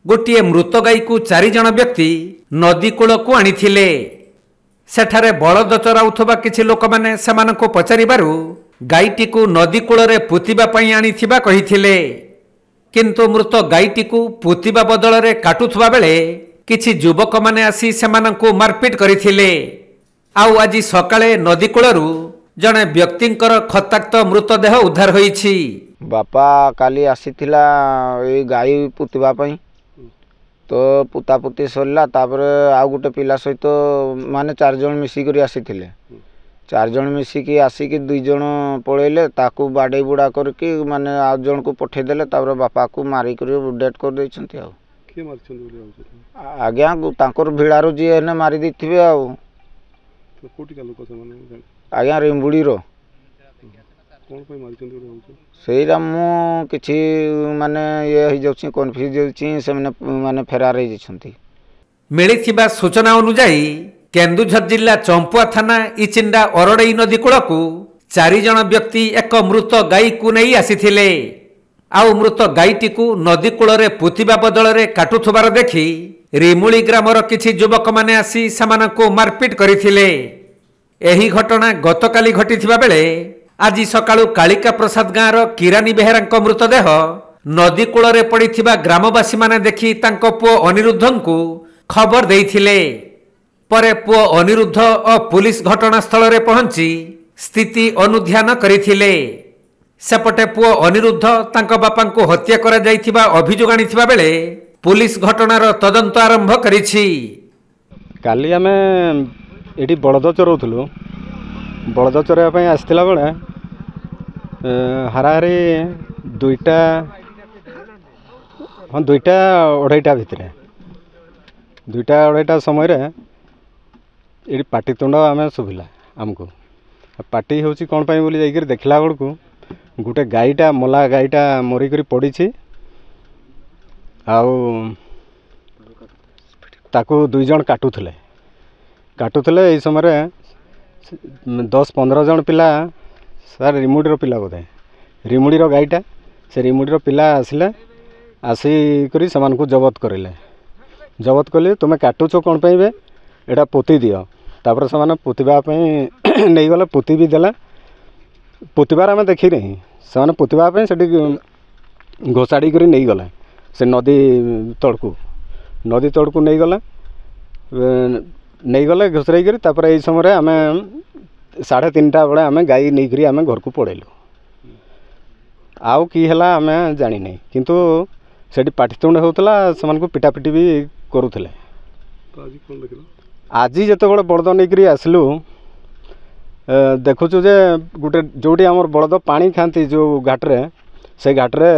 गोटे मृत गाई को 4 जन व्यक्ति नदी कूल को आनिथिले। सेठारे बलद चराउथबा किछि लोक माने सेमानंको पचारिबारु गाईटी को नदी कूल रे पुतिबा पई आनिथिबा कहिथिले। किंतु मृत गाईटी को पुतिबा बदल रे काटुथबा बेले किछि युवक माने आसी सेमानंको मारपिट करिथिले। आउ आज सकाळे नदी कूलरू जणे व्यक्तिंकर खताक्त मृतदेह उद्धार होईछि। बापा काली आसीथिला ए गाई पुतिबा पई तो पुतापुती सरला तापरे आ गोटे पिला सहित माने 4 जन मिसी करी आसीथिले। 4 जन मिसिकी आसिकी 2 जन पळेले ताकू बाडे बुडा करके माने आ जन को पठे देले तापरे बापा को मारी करी डेथ कर दैछंती। आ के मारछन बोली आज्ञा तांकर भिड़ारो जी एने मारी दैथिबे। आ कोटी का लोक से माने आज्ञा रिम्बुड़ी रो कोन पे मारछन बोली सेरा मु किछि माने ये हो जाउछि कन्फ्यूज जाउछि से माने फेरार हो जाछंती। मिलिथिबा सूचना अनुसार केन्दुझर जिला चंपुआ थाना इचिंडा अरडई नदी कूलकू 4 जन व्यक्ति एक मृत गाई को नहीं आसीथिले। आउ मृत गाईटी को नदी कूल रे पुतिबा बदल रे काटुथबार देखि रिमुली ग्रामर किछि युवक माने आसी सेमानंको मारपिट करिथिले। एही घटना गतकाली घटिथिबा बेले आज सकाळु कालिका प्रसाद गाँवर किरानी बेहेरा मृतदेह नदी कूल रे पड़िथिबा ग्रामवासी माने देखि तांको पुओ अनिरुद्धं को खबर देइथिले। परे पुओ अनिरुद्ध और पुलिस घटनास्थल रे पहुंची स्थिति अनुध्यान करिथिले। सेपटे पुओ अनिरुद्ध तांको बापा को हत्या करा जाइथिबा अभियोग आनिथिबा बेले पुलिस घटनार तदंत आरंभ करिछि। काली आमे एठी बळद चरौथुलु। बळद चरैया पई आस्थिला बेले हाराहारी 2टा 2:30 भितर 2:30 समय रे ये पाटितुंड आम शुभिला आमको पार्टी हूँ कौन पाई बोली जाकर देखला बेलू गोटे गाईटा मला गाईटा मरिक पड़ी ताकू 2 जन काटुले यही समय 10-15 जन पिला सार रिमुडीर पिला बोधे रिमुडीर गाईटा से रिमुडीर पिला आसिले आसिक से जबत कले तुम्हें काटुच कौन पाई बे एटा पोती दियो तापर से पोतवा नहीं गले पोती भी देला पोतबार आम देखी नहीं से पोतवाई से घोषाड़ी कर नहीं गले से नदी तड़कू नहीं गले घोषाई कर तापर यही समय आम 3:30 बेले आम गाई नहीं आम घर को पड़ेलु आउ कि है आम जानी नहीं किंतु से पाटितुंड होता से पिटापिटी भी करुले। आज जिते बड़े बलद नहीं आसलु देखुचु जे गोटे जोटी आम बलद पानी खाती जो घाटे से घाटे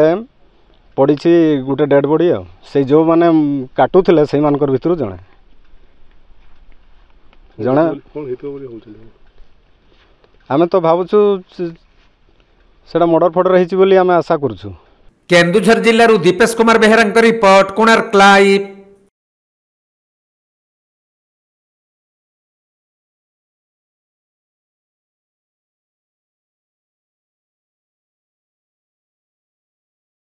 पड़ी गोटे डेड बॉडी से जो मैंने काटुले से भितर जड़े आम तो भावुँ से मर्डर फर्डर होती आम आशा करुँ। केन्दुझर जिल्लारू दीपेश कुमार बेहेरा रिपोर्ट कोणार्क लाइव।